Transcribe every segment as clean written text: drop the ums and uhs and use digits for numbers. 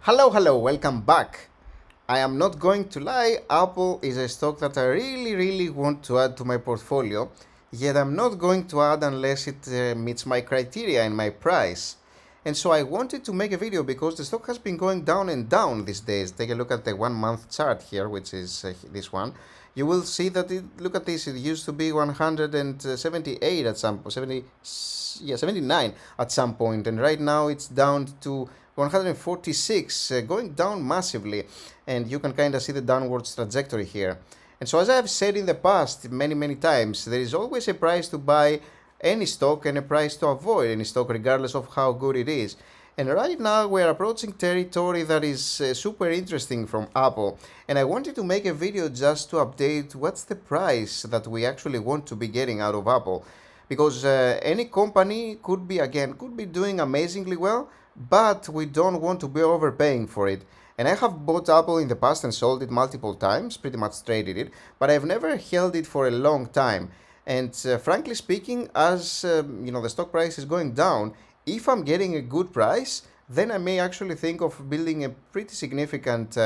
Hello, welcome back. I am not going to lie, Apple is a stock that I really want to add to my portfolio, yet I'm not going to add unless it meets my criteria and my price. And so I wanted to make a video because the stock has been going down and down these days. Take a look at the 1 month chart here, which is this one. You will see that look at this, it used to be 178 at some point, 79 at some point, and right now it's down to 146, going down massively, and you can kind of see the downwards trajectory here. And so, as I have said in the past many times, there is always a price to buy any stock and a price to avoid any stock, regardless of how good it is. And right now we're approaching territory that is super interesting from Apple, and I wanted to make a video just to update what's the price that we actually want to be getting out of Apple, because any company could be doing amazingly well, but we don't want to be overpaying for it. And I have bought Apple in the past and sold it multiple times, pretty much traded it, but I've never held it for a long time. And frankly speaking, as the stock price is going down, if I'm getting a good price, then I may actually think of building a pretty significant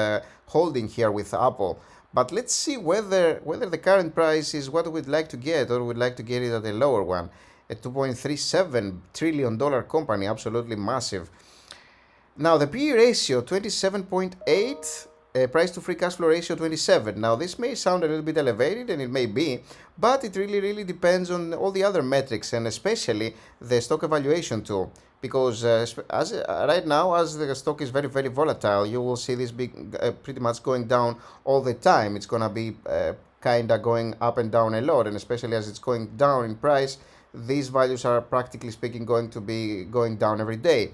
holding here with Apple. But let's see whether the current price is what we'd like to get, or we'd like to get it at a lower one. A $2.37 trillion company, absolutely massive. Now the PE ratio 27.8, price to free cash flow ratio 27. Now this may sound a little bit elevated, and it may be, but it really depends on all the other metrics, and especially the stock evaluation tool. Because right now, as the stock is very volatile, you will see this pretty much going down all the time. It's gonna be kind of going up and down a lot, and especially as it's going down in price, these values are practically speaking going to be going down every day.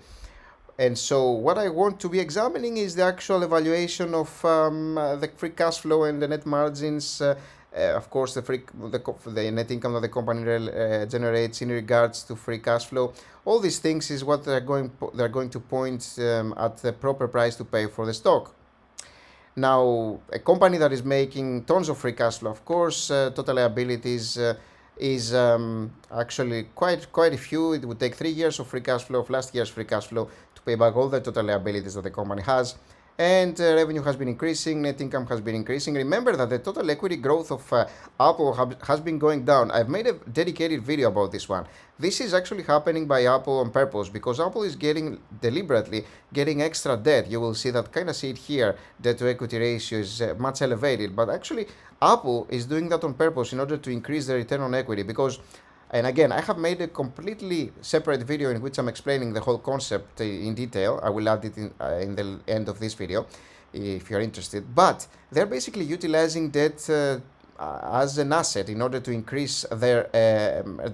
And so what I want to be examining is the actual evaluation of the free cash flow and the net margins. Of course, the net income that the company generates in regards to free cash flow. All these things is what they're going to point at the proper price to pay for the stock. Now, a company that is making tons of free cash flow, of course, total liabilities is actually quite a few. It would take 3 years of free cash flow, of last year's free cash flow, to pay back all the total liabilities that the company has. And revenue has been increasing, net income has been increasing. Remember that the total equity growth of Apple has been going down. I've made a dedicated video about this one. This is actually happening by Apple on purpose, because Apple is deliberately getting extra debt. You will see it here. Debt to equity ratio is much elevated, but actually Apple is doing that on purpose in order to increase the return on equity. And again, I have made a completely separate video in which I'm explaining the whole concept in detail. I will add it in the end of this video if you're interested. But they're basically utilizing debt as an asset in order to increase their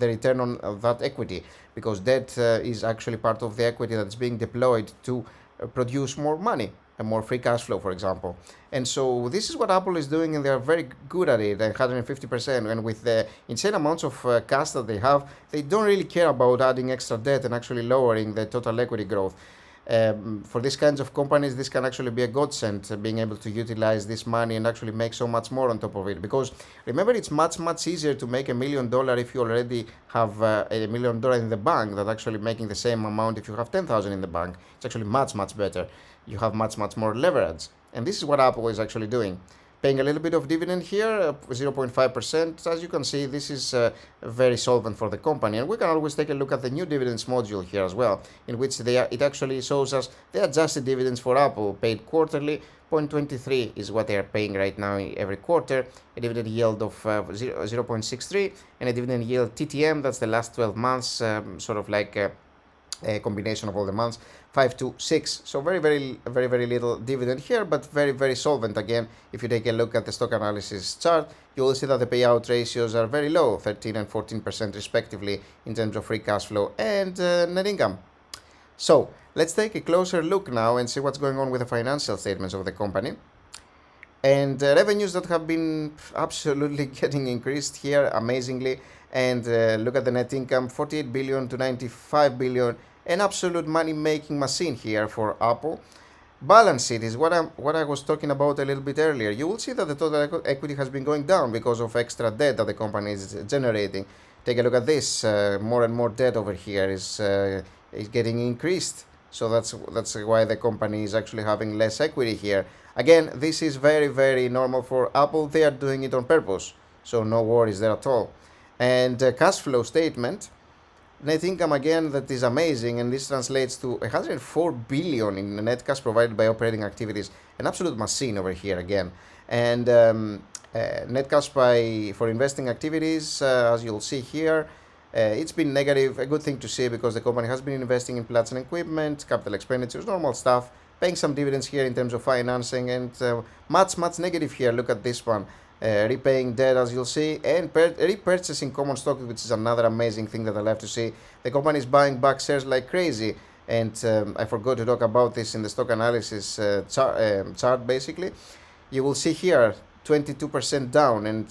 return on that equity, because debt is actually part of the equity that's being deployed to produce more money and more free cash flow, for example. And so this is what Apple is doing, and they are very good at it, 150%. And with the insane amounts of cash that they have, they don't really care about adding extra debt and actually lowering the total equity growth. For these kinds of companies, this can actually be a godsend, being able to utilize this money and actually make so much more on top of it. Because remember, it's much easier to make $1 million if you already have $1 million in the bank than actually making the same amount if you have 10,000 in the bank. It's actually much better. You have much more leverage. And this is what Apple is actually doing. Paying a little bit of dividend here, 0.5%. As you can see, this is very solvent for the company. And we can always take a look at the new dividends module here as well, in which it actually shows us the adjusted dividends for Apple, paid quarterly. 0.23 is what they are paying right now every quarter. A dividend yield of 0.63, and a dividend yield TTM, that's the last 12 months, sort of like a combination of all the months, 5 to 6. So very little dividend here, but very solvent. Again, if you take a look at the stock analysis chart, you will see that the payout ratios are very low, 13 and 14% respectively, in terms of free cash flow and net income. So let's take a closer look now and see what's going on with the financial statements of the company. And revenues that have been absolutely getting increased here amazingly. And look at the net income, 48 billion to 95 billion, an absolute money-making machine here for Apple. Balance sheet is what I was talking about a little bit earlier. You will see that the total equity has been going down because of extra debt that the company is generating. Take a look at this. More and more debt over here is getting increased. So that's why the company is actually having less equity here. Again, this is very, very normal for Apple. They are doing it on purpose, so no worries there at all. And cash flow statement, net income again, that is amazing, and this translates to 104 billion in net cash provided by operating activities. An absolute machine over here again. And net cash for investing activities, as you'll see here, it's been negative. A good thing to see, because the company has been investing in plants and equipment, capital expenditures, normal stuff, paying some dividends here in terms of financing, and much negative here. Look at this one. Repaying debt, as you'll see, and repurchasing common stock, which is another amazing thing that I love to see. The company is buying back shares like crazy, and I forgot to talk about this in the stock analysis chart. Basically, you will see here 22% down, and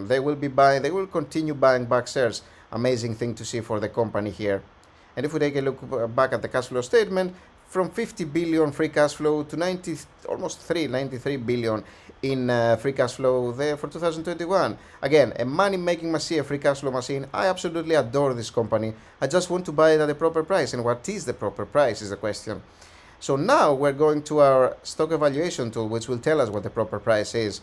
they will continue buying back shares. Amazing thing to see for the company here. And if we take a look back at the cash flow statement, from 50 billion free cash flow to 93 billion in free cash flow there for 2021. Again, a money-making machine, a free cash flow machine. I absolutely adore this company. I just want to buy it at the proper price. And what is the proper price is the question. So now we're going to our stock evaluation tool, which will tell us what the proper price is.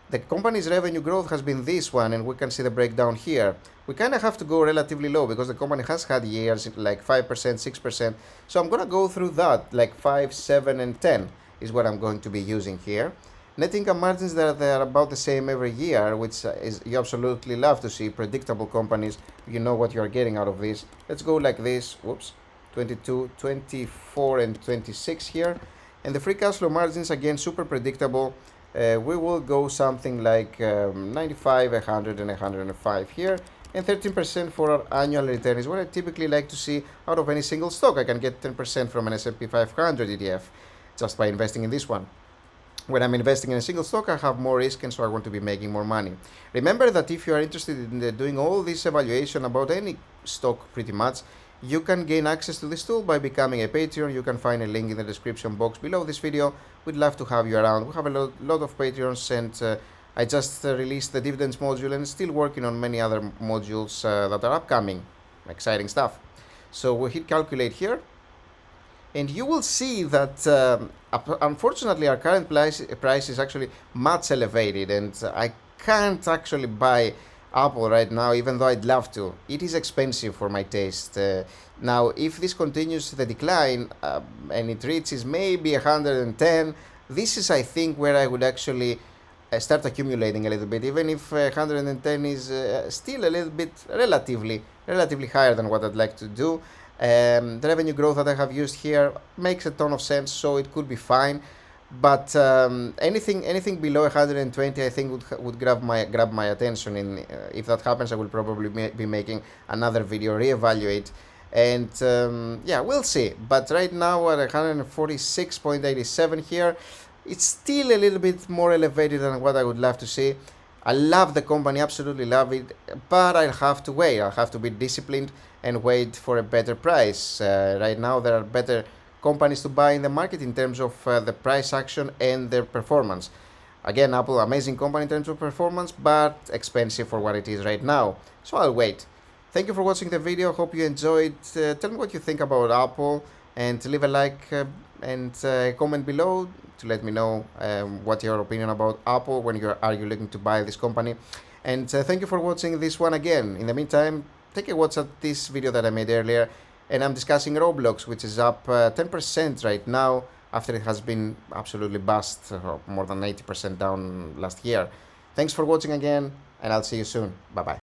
The company's revenue growth has been this one, and we can see the breakdown here. We kind of have to go relatively low, because the company has had years like 5%, 6%. So I'm going to go through that, like 5, 7, and 10 is what I'm going to be using here. Net income margins, they are about the same every year, which is you absolutely love to see. Predictable companies, you know what you're getting out of this. Let's go like this. Whoops. 22, 24, and 26 here. And the free cash flow margins, again, super predictable. We will go something like 95, 100, and 105 here. And 13% for our annual return is what I typically like to see out of any single stock. I can get 10% from an S&P 500 ETF just by investing in this one. When I'm investing in a single stock, I have more risk, and so I want to be making more money. Remember that if you are interested in doing all this evaluation about any stock pretty much, you can gain access to this tool by becoming a Patreon. You can find a link in the description box below this video. We'd love to have you around. We have a lot of Patreons, and I just released the dividends module, and still working on many other modules that are upcoming. Exciting stuff. So we'll hit calculate here. And you will see that, unfortunately, our current price is actually much elevated, and I can't actually buy Apple right now, even though I'd love to. It is expensive for my taste. Now, if this continues the decline and it reaches maybe 110, this is, I think, where I would actually start accumulating a little bit, even if 110 is still a little bit relatively higher than what I'd like to do. The revenue growth that I have used here makes a ton of sense, so it could be fine. But anything below 120, I think would grab my attention. And if that happens, I will probably be making another video, reevaluate, and yeah, we'll see. But right now at 146.87 here, it's still a little bit more elevated than what I would love to see. I love the company, absolutely love it, but I'll have to wait. I'll have to be disciplined and wait for a better price. Right now, there are better companies to buy in the market in terms of the price action and their performance. Again, Apple, amazing company in terms of performance, but expensive for what it is right now. So I'll wait. Thank you for watching the video. Hope you enjoyed. Tell me what you think about Apple, and leave a like and comment below to let me know what your opinion about Apple when are you looking to buy this company. And thank you for watching this one again. In the meantime, take a watch at this video that I made earlier, and I'm discussing Roblox, which is up 10% right now after it has been absolutely bust, more than 80% down last year. Thanks for watching again, and I'll see you soon. Bye bye.